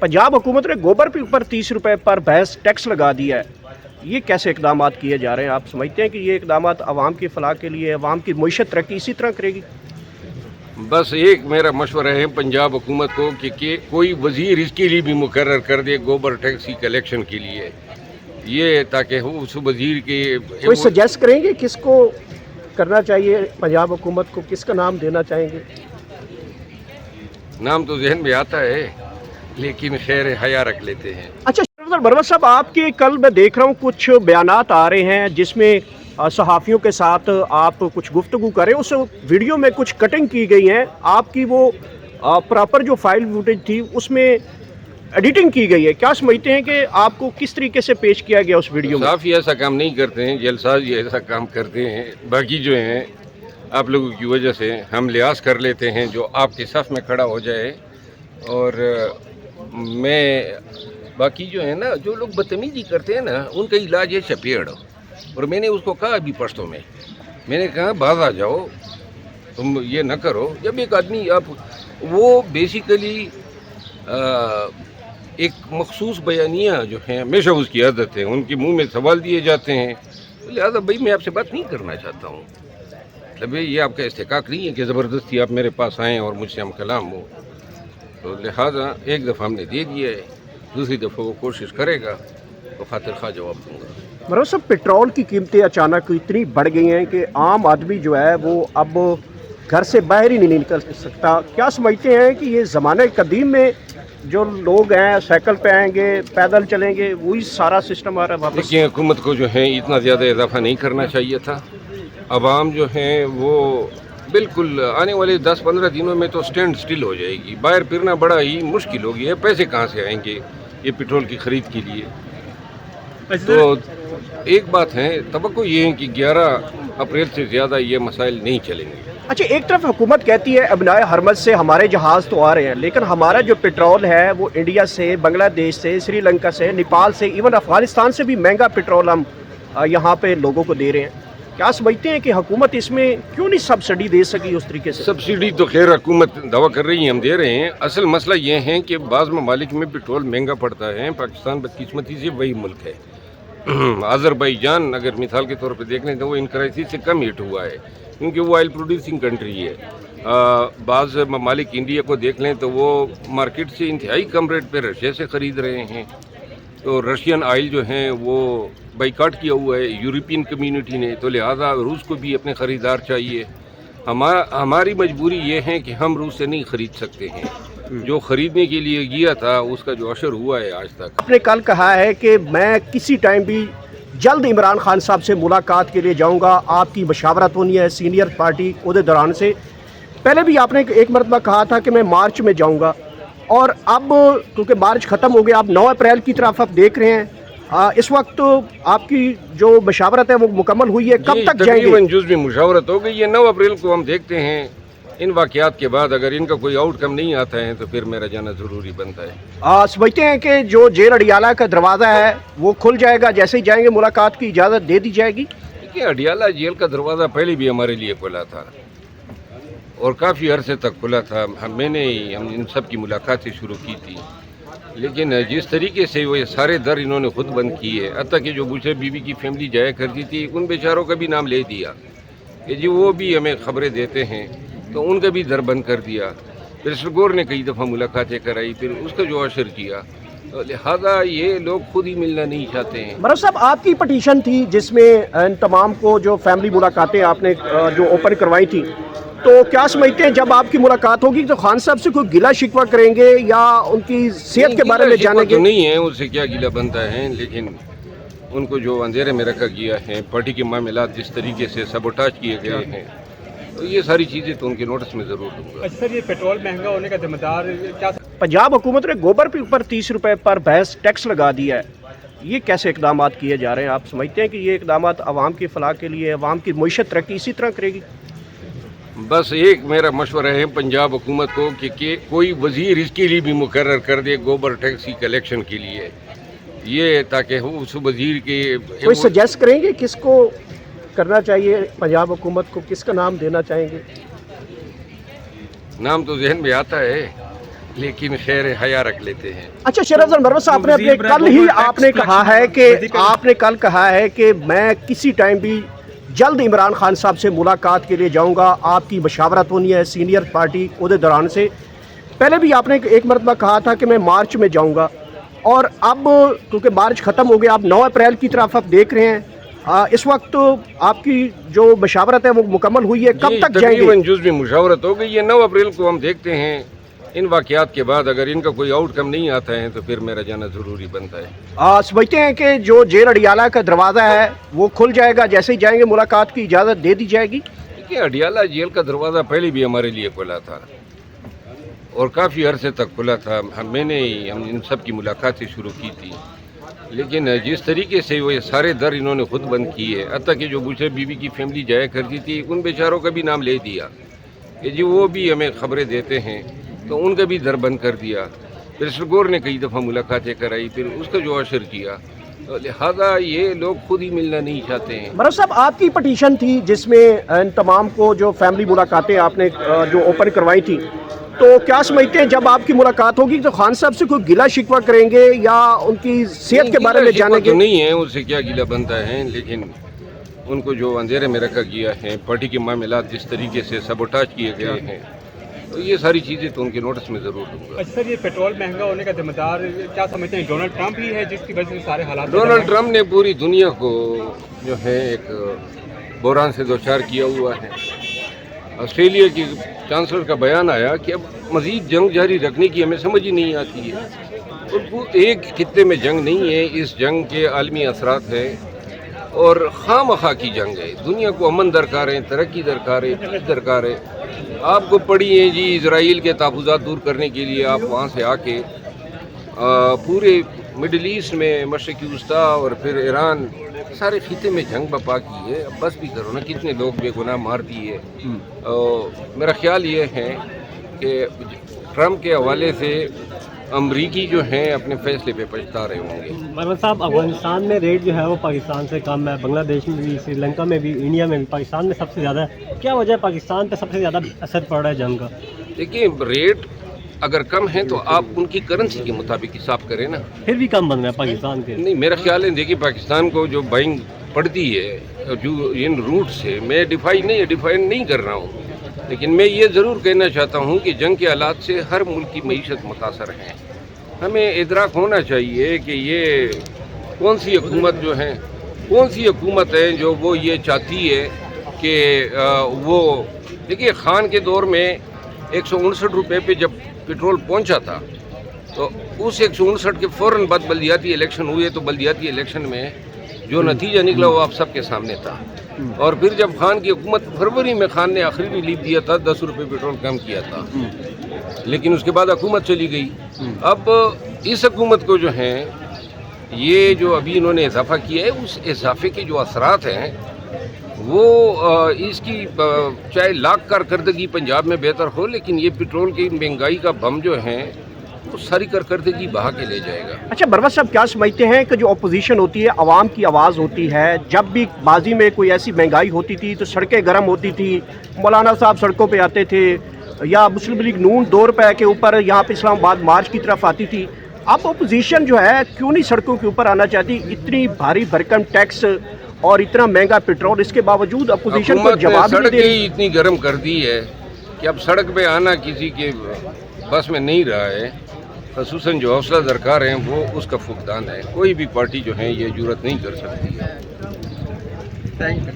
पंजाब हुकूमत ने गोबर के ऊपर 30 रुपए पर भैंस टैक्स लगा दिया है। ये कैसे इकदाम किए जा रहे हैं? आप समझते हैं कि ये इकदाम आवाम की फलाह के लिए, आवाम की मईशत तरक्की इसी तरह करेगी? बस एक मेरा मशवरा है पंजाब हुकूमत को कि कोई वजीर इसके लिए भी मुकर्रर कर दे गोबर टैक्स की कलेक्शन के लिए, ये ताकि वो उस वजीर के कोई सजेस्ट करेंगे किसको करना चाहिए? पंजाब हुकूमत को किसका नाम देना चाहेंगे? नाम तो जहन में आता है लेकिन खैर हया रख लेते हैं। अच्छा बरवत साहब, आपके कल मैं देख रहा हूँ कुछ बयानात आ रहे हैं जिसमें सहाफ़ियों के साथ आप कुछ गुफ्तगू करें, उस वीडियो में कुछ कटिंग की गई है, आपकी वो प्रॉपर जो फाइल फुटेज थी उसमें एडिटिंग की गई है। क्या समझते हैं कि आपको किस तरीके से पेश किया गया उस वीडियो में? सहाफ़ी ऐसा काम नहीं करते हैं, जलसाज ये ऐसा काम करते हैं। बाकी जो हैं आप लोगों की वजह से हम लिहाज कर लेते हैं जो आपके सफ़ में खड़ा हो जाए। और मैं बाकी जो है ना, जो लोग बदतमीजी करते हैं ना, उनका इलाज है चपेड़। और मैंने उसको कहा अभी पश्तो में, मैंने कहा बाज आ जाओ, तुम ये न करो। जब एक आदमी आप वो बेसिकली एक मखसूस बयानियाँ जो हैं हमेशा उसकी आदत है, उनके मुंह में सवाल दिए जाते हैं, तो लिहाजा भाई मैं आपसे बात नहीं करना चाहता हूँ। मतलब ये आपका इस्तेकाक नहीं है कि ज़बरदस्ती आप मेरे पास आएँ और मुझसे हम कलाम हो। तो लिहाजा एक दफ़ा हमने दे दिया है, दूसरी दफ़ा वो कोशिश करेगा तो खातिर खा जवाब दूंगा। मरोज साहब, पेट्रोल की कीमतें अचानक इतनी बढ़ गई हैं कि आम आदमी जो है वो अब घर से बाहर ही नहीं निकल सकता। क्या समझते हैं कि ये ज़माने कदीम में जो लोग हैं साइकिल पे आएंगे, पैदल चलेंगे, वही सारा सिस्टम आ रहा है वापस? देखिए, हुकूमत को जो है इतना ज़्यादा इजाफा नहीं करना चाहिए था। आवाम जो है वो बिल्कुल आने वाले 10-15 दिनों में तो स्टैंड स्टिल हो जाएगी। बाहर फिरना बड़ा ही मुश्किल हो गया है। पैसे कहाँ से आएंगे ये पेट्रोल की ख़रीद के लिए? तो एक बात है, तवक्को ये है कि 11 अप्रैल से ज़्यादा ये मसाइल नहीं चलेंगे। अच्छा, एक तरफ हुकूमत कहती है अबनाए हरमत से हमारे जहाज़ तो आ रहे हैं, लेकिन हमारा जो पेट्रोल है वो इंडिया से, बांग्लादेश से, श्रीलंका से, नेपाल से, इवन अफगानिस्तान से भी महंगा पेट्रोल हम यहाँ पे लोगों को दे रहे हैं। क्या समझते हैं कि हुकूमत इसमें क्यों नहीं सब्सिडी दे सकी उस तरीके से? सब्सिडी तो खैर हुकूमत दावा कर रही है, हम दे रहे हैं। असल मसला ये है कि बाज़ ममालिक में पेट्रोल महंगा पड़ता है। पाकिस्तान बदकिस्मती से वही मुल्क है। अज़रबैजान अगर मिसाल के तौर पे देख लें तो वो इन कराची से कम हिट हुआ है क्योंकि वो ऑयल प्रोड्यूसिंग कंट्री है। बाज़ ममालिक इंडिया को देख लें तो वो मार्केट से इंतहाई कम रेट पे रशिया से ख़रीद रहे हैं। तो रशियन ऑयल जो हैं वो बाइकाट किया हुआ है यूरोपियन कम्युनिटी ने, तो लिहाजा रूस को भी अपने ख़रीदार चाहिए। हमारी मजबूरी ये है कि हम रूस से नहीं ख़रीद सकते हैं। जो ख़रीदने के लिए गया था उसका जो असर हुआ है आज तक। आपने कल कहा है कि मैं किसी टाइम भी जल्द इमरान खान साहब से मुलाकात के लिए जाऊंगा, आपकी मशावरत होनी है सीनियर पार्टी उहदे दौरान से। पहले भी आपने एक मरतबा कहा था कि मैं मार्च में जाऊंगा, और अब क्योंकि मार्च ख़त्म हो गया, अब 9 अप्रैल की तरफ आप देख रहे हैं। इस वक्त तो आपकी जो मशावरत है वो मुकम्मल हुई है, कब तक जाएंगे? जुज़ में मुशावरत हो गई है। 9 अप्रैल को हम देखते हैं इन वाक़यात के बाद अगर इनका कोई आउटकम नहीं आता है तो फिर मेरा जाना ज़रूरी बनता है। समझते हैं कि जो जेल अडियाला का दरवाज़ा है वो खुल जाएगा, जैसे ही जाएंगे मुलाकात की इजाज़त दे दी जाएगी? देखिए, अडियाला जेल का दरवाज़ा पहले भी हमारे लिए खुला था और काफ़ी अरसे तक खुला था। हम इन सब की मुलाकातें शुरू की थी, लेकिन जिस तरीके से वो ये सारे दर इन्होंने खुद बंद किए, हत्ता कि जो बुशरा बीबी की फैमिली जाया करती थी उन बेचारों का भी नाम ले दिया कि जी वो भी हमें ख़बरें देते हैं, तो उनका भी दर बंद कर दिया। मिनिस्टर गौर ने कई दफ़ा मुलाकातें कराई, फिर उसका जो असर किया, तो लिहाजा ये लोग खुद ही मिलना नहीं चाहते हैं। मरोज साहब, आपकी पटिशन थी जिसमें इन तमाम को जो फैमिली मुलाकातें आपने जो ओपन करवाई थी, तो क्या समझते हैं जब आपकी मुलाकात होगी तो खान साहब से कोई गिला शिकवा करेंगे या उनकी सेहत के बारे में जानेंगे? तो नहीं है, उससे क्या गिला बनता है, लेकिन उनको जो अंधेरे में रखा गया है, पार्टी के मामलात जिस तरीके से सबोटाज किए गए हैं, तो ये सारी चीज़ें तो उनके नोटिस में ज़रूर दूंगा। अच्छा सर, ये पेट्रोल महंगा होने का जिम्मेदार क्या? पंजाब हुकूमत ने गोबर के ऊपर 30 रुपए पर भैंस टैक्स लगा दिया है। ये कैसे इकदाम किए जा रहे हैं? आप समझते हैं कि ये इकदाम आवाम की फलाह के लिए, आवाम की मईशत तरक्की इसी तरह करेगी? बस एक मेरा मशवरा है पंजाब हुकूमत को कि कोई वजीर इसके लिए भी मुकर्रर कर दे गोबर टैक्स की कलेक्शन के लिए, ये ताकि उस वजीर के कोई सजेस्ट करेंगे किसको करना चाहिए? पंजाब हुकूमत को किसका नाम देना चाहेंगे? नाम तो जहन में आता है लेकिन खैर हया रख लेते हैं। अच्छा शहराज मरवत साहब, आपने कल कहा है कि मैं किसी टाइम भी जल्द इमरान खान साहब से मुलाकात के लिए जाऊंगा, आपकी मशावरत होनी है सीनियर पार्टी उहदे दौरान से। पहले भी आपने एक मरतबा कहा था कि मैं मार्च में जाऊंगा, और अब क्योंकि मार्च ख़त्म हो गया, अब 9 अप्रैल की तरफ आप देख रहे हैं, इस वक्त आपकी जो मशावरत है वो मुकम्मल हुई है, कब तक जाएंगे? तकरीबन जुज़वी मुशावरत हो गई है। 9 अप्रैल को हम देखते हैं इन वाक़यात के बाद अगर इनका कोई आउटकम नहीं आता है तो फिर मेरा जाना ज़रूरी बनता है। समझते हैं कि जो जेल अडियाला का दरवाज़ा है वो खुल जाएगा, जैसे ही जाएंगे मुलाकात की इजाज़त दे दी जाएगी? देखिए, अडियाला जेल का दरवाज़ा पहले भी हमारे लिए खुला था और काफ़ी अरसे तक खुला था। हम इन सब की मुलाकातें शुरू की थी, लेकिन जिस तरीके से वो ये सारे दर इन्होंने खुद बंद किए, हत्ता कि जो बुशरा बीवी की फैमिली जाया करती थी उन बेचारों का भी नाम ले दिया कि जी वो भी हमें खबरें देते हैं, तो उनका भी दर बंद कर दिया। फिर सरगोर ने कई दफ़ा मुलाकातें कराई, फिर उसका जो असर किया, तो लिहाजा ये लोग खुद ही मिलना नहीं चाहते हैं। मरवत साहब, आपकी पटिशन थी जिसमें इन तमाम को जो फैमिली मुलाकातें आपने जो ओपन करवाई थी, तो क्या समझते हैं जब आपकी मुलाकात होगी तो खान साहब से कोई गिला शिकवा करेंगे या उनकी सेहत के बारे में जानेंगे? तो नहीं है, उससे क्या गिला बनता है, लेकिन उनको जो अंधेरे में रखा गया है, पार्टी के मामलात जिस तरीके से सबोटाज किए गए हैं, तो ये सारी चीज़ें तो उनके नोटिस में ज़रूर दूंगा। अच्छा सर, ये पेट्रोल महंगा होने का जिम्मेदार क्या समझते हैं डोनाल्ड ट्रंप ही है, जिसकी वजह से सारे हालात? डोनाल्ड ट्रंप ने पूरी दुनिया को जो है एक बहरान से दो चार किया हुआ है। ऑस्ट्रेलिया की चांसलर का बयान आया कि अब मज़ीद जंग जारी रखने की हमें समझ ही नहीं आती है। और वो एक खित्ते में जंग नहीं है, इस जंग के आलमी असरात है और खामखा की जंग है। दुनिया को अमन दरकार है, तरक्की दरकार है, पीस दरकार है। आपको पड़ी है जी इजराइल के तहफ़्फ़ुज़ात दूर करने के लिए आप वहाँ से आके पूरे मिडल ईस्ट में मशरिक़ी वस्ता और फिर ईरान सारे खिते में जंग बपा की है। अब बस भी करो ना, कितने लोग बेगुनाह मार दिए। मेरा ख्याल ये है कि ट्रंप के हवाले से अमरीकी जो हैं अपने फैसले पे पछता रहे होंगे। मरवत साहब, अफगानिस्तान में रेट जो है वो पाकिस्तान से कम है, बांग्लादेश में भी, श्रीलंका में भी, इंडिया में भी, पाकिस्तान में सबसे ज़्यादा है। क्या वजह है पाकिस्तान पे सबसे ज़्यादा असर पड़ रहा है जंग का? देखिए, रेट अगर कम है तो आप उनकी करेंसी के मुताबिक हिसाब करें ना। फिर भी कम बन रहा है पाकिस्तान के। नहीं, मेरा ख्याल है, देखिए पाकिस्तान को जो बाइंग पड़ती है जो इन रूट से, मैं डिफाइन नहीं कर रहा हूँ, लेकिन मैं ये ज़रूर कहना चाहता हूँ कि जंग के हालात से हर मुल्क की मईशत मुतासर है। हमें इदराक होना चाहिए कि ये कौन सी हुकूमत है जो वो ये चाहती है कि वो, देखिए खान के दौर में 159 रुपये पे जब पेट्रोल पहुंचा था तो उस 159 के फ़ौरन बाद बल्दियाती इलेक्शन हुए, तो बल्दियाती इलेक्शन में जो नतीजा निकला वो आप सबके सामने था। और फिर जब खान की हुकूमत, फरवरी में खान ने आखिरी रिलीफ दिया था, 10 रुपये पेट्रोल कम किया था, लेकिन उसके बाद हुकूमत चली गई। अब इस हुकूमत को जो है ये जो अभी इन्होंने इजाफा किया है, उस इजाफे के जो असरात हैं वो इसकी चाहे लाख कारकर्दगी पंजाब में बेहतर हो, लेकिन ये पेट्रोल की महंगाई का बम जो है वो सारी कारकर्दगी बहा के ले जाएगा। अच्छा मरवत साहब, क्या समझते हैं कि जो अपोजिशन होती है, आवाम की आवाज़ होती है, जब भी माजी में कोई ऐसी महंगाई होती थी तो सड़कें गर्म होती थी, मौलाना साहब सड़कों पे आते थे, या मुस्लिम लीग नून 2 रुपये के ऊपर यहाँ पे इस्लामाबाद मार्च की तरफ आती थी। अब अपोजिशन जो है क्यों नहीं सड़कों के ऊपर आना चाहती? इतनी भारी भरकम टैक्स और इतना महंगा पेट्रोल, इसके बावजूद अपोजिशन को जवाब नहीं दे रही। इतनी गर्म कर दी है कि अब सड़क पे आना किसी के बस में नहीं रहा है। खसूसन जो हौसला दरकार है वो उसका फुकदान है। कोई भी पार्टी जो है ये जुर्रत नहीं कर सकती है। Thank you.